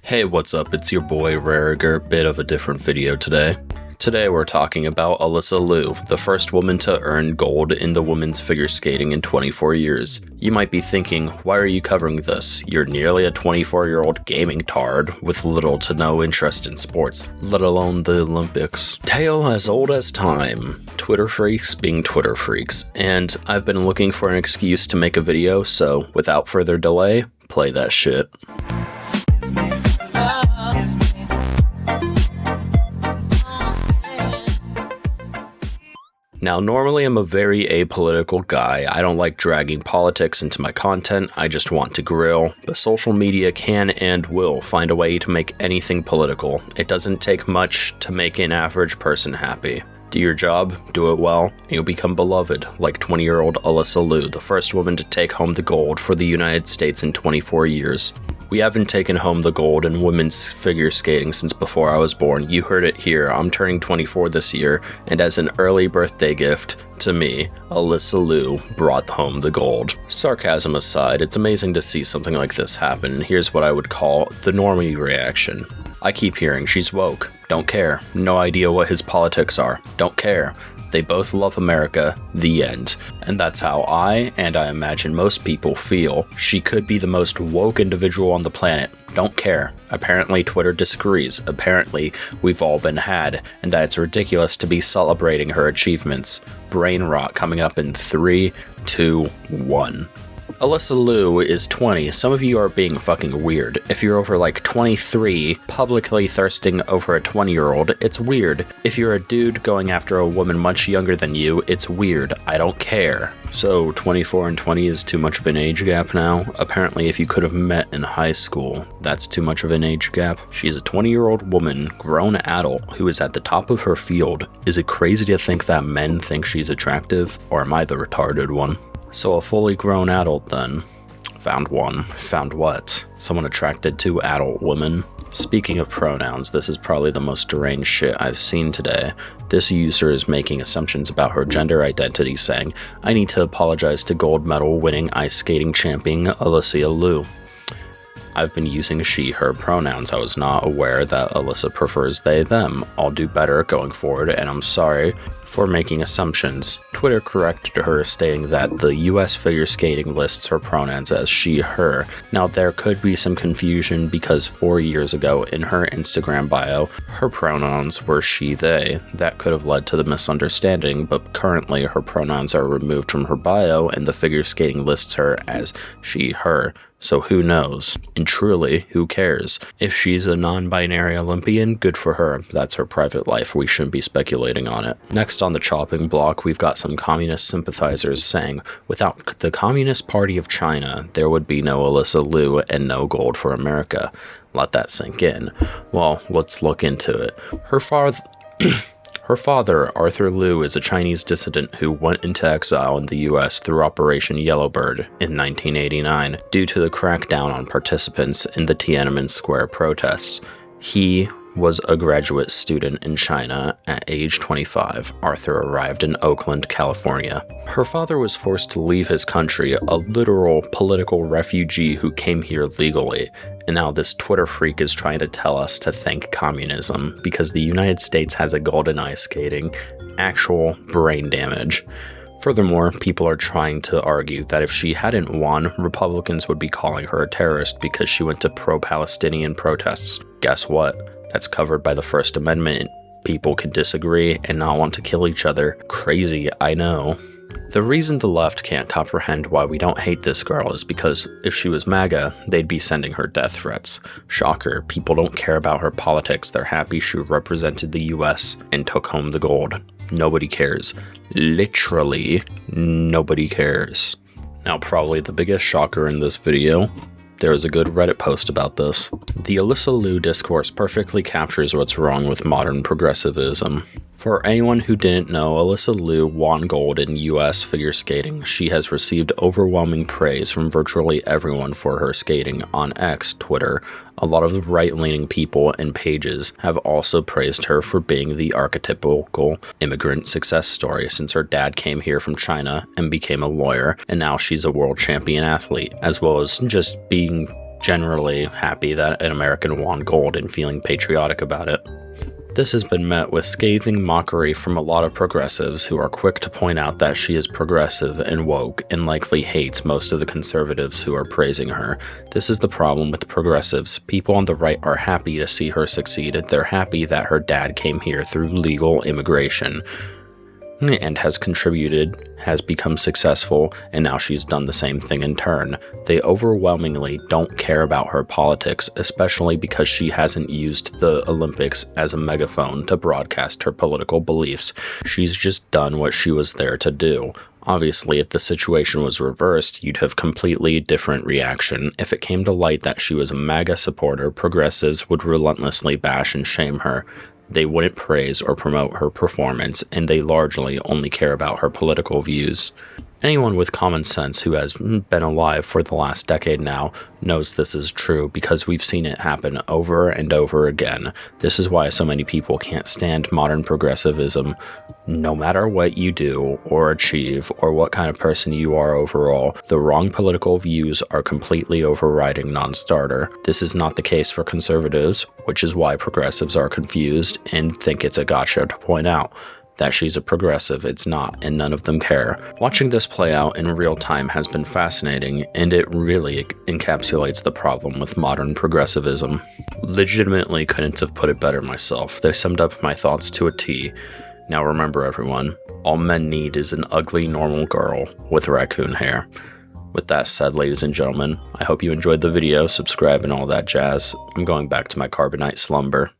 Hey, what's up? It's your boy Rariger, bit of a different video today. Today we're talking about Alyssa Liu, the first woman to earn gold in the women's figure skating in 24 years. You might be thinking, why are you covering this? You're nearly a 24-year-old gaming tard with little to no interest in sports, let alone the Olympics. Tale as old as time. Twitter freaks being Twitter freaks, and I've been looking for an excuse to make a video, so without further delay, play that shit. Now, normally I'm a very apolitical guy. I don't like dragging politics into my content, I just want to grill. But social media can and will find a way to make anything political. It doesn't take much to make an average person happy. Do your job, do it well, and you'll become beloved, like 20-year-old Alyssa Liu, the first woman to take home the gold for the United States in 24 years. We haven't taken home the gold in women's figure skating since before I was born. You heard it here, I'm turning 24 this year, and as an early birthday gift to me, Alyssa Liu brought home the gold. Sarcasm aside, it's amazing to see something like this happen. Here's what I would call the normie reaction. I keep hearing she's woke, don't care, no idea what his politics are, don't care. They both love America, the end. And that's how I, and I imagine most people, feel. She could be the most woke individual on the planet. Don't care. Apparently Twitter disagrees. Apparently we've all been had, and that it's ridiculous to be celebrating her achievements. Brain rot coming up in 3, 2, 1. Alyssa Liu is 20. Some of you are being fucking weird. If you're over like 23, publicly thirsting over a 20-year-old, it's weird. If you're a dude going after a woman much younger than you, it's weird. I don't care. So 24 and 20 is too much of an age gap now? Apparently if you could have met in high school, that's too much of an age gap. She's a 20-year-old woman, grown adult, who is at the top of her field. Is it crazy to think that men think she's attractive? Or am I the retarded one? So a fully grown adult then. Found one. Found what? Someone attracted to adult women? Speaking of pronouns, this is probably the most deranged shit I've seen today. This user is making assumptions about her gender identity, saying, I need to apologize to gold medal winning ice skating champion Alyssa Liu. I've been using she, her pronouns. I was not aware that Alyssa prefers they, them. I'll do better going forward, and I'm sorry for making assumptions. Twitter corrected her, stating that the US figure skating lists her pronouns as she, her. Now, there could be some confusion because 4 years ago in her Instagram bio, her pronouns were she, they. That could have led to the misunderstanding, but currently her pronouns are removed from her bio and the figure skating lists her as she, her. So who knows? And truly, who cares? If she's a non-binary Olympian, good for her. That's her private life. We shouldn't be speculating on it. Next on the chopping block, we've got some communist sympathizers saying, without the Communist Party of China, there would be no Alyssa Liu and no gold for America. Let that sink in. Well, let's look into it. Her father, Arthur Liu, is a Chinese dissident who went into exile in the US through Operation Yellowbird in 1989 due to the crackdown on participants in the Tiananmen Square protests. He was a graduate student in China at age 25. Arthur arrived in Oakland, California. Her father was forced to leave his country, a literal political refugee who came here legally. And now this Twitter freak is trying to tell us to thank communism because the United States has a gold in ice skating. Actual brain damage. Furthermore, people are trying to argue that if she hadn't won, Republicans would be calling her a terrorist because she went to pro-Palestinian protests. Guess what? That's covered by the First Amendment. People can disagree and not want to kill each other. Crazy, I know. The reason the left can't comprehend why we don't hate this girl is because if she was MAGA, they'd be sending her death threats. Shocker, people don't care about her politics. They're happy she represented the US and took home the gold. Nobody cares. Literally, nobody cares. Now, probably the biggest shocker in this video. There is a good Reddit post about this. The Alyssa Liu discourse perfectly captures what's wrong with modern progressivism. For anyone who didn't know, Alyssa Liu won gold in US figure skating. She has received overwhelming praise from virtually everyone for her skating on X, Twitter. A lot of the right-leaning people and pages have also praised her for being the archetypical immigrant success story since her dad came here from China and became a lawyer, and now she's a world champion athlete, as well as just being generally happy that an American won gold and feeling patriotic about it. This has been met with scathing mockery from a lot of progressives who are quick to point out that she is progressive and woke and likely hates most of the conservatives who are praising her. This is the problem with the progressives. People on the right are happy to see her succeed. They're happy that her dad came here through legal immigration and has contributed, has become successful, and now she's done the same thing in turn. They overwhelmingly don't care about her politics, especially because she hasn't used the Olympics as a megaphone to broadcast her political beliefs. She's just done what she was there to do. Obviously, if the situation was reversed, you'd have completely different reaction. If it came to light that she was a MAGA supporter, progressives would relentlessly bash and shame her. They wouldn't praise or promote her performance, and they largely only care about her political views. Anyone with common sense who has been alive for the last decade now knows this is true because we've seen it happen over and over again. This is why so many people can't stand modern progressivism. No matter what you do or achieve or what kind of person you are overall, the wrong political views are completely overriding non-starter. This is not the case for conservatives, which is why progressives are confused and think it's a gotcha to point out that she's a progressive. It's not, and none of them care. Watching this play out in real time has been fascinating, and it really encapsulates the problem with modern progressivism. Legitimately couldn't have put it better myself. They summed up my thoughts to a T. Now remember everyone, all men need is an ugly normal girl with raccoon hair. With that said, ladies and gentlemen, I hope you enjoyed the video, subscribe and all that jazz. I'm going back to my carbonite slumber.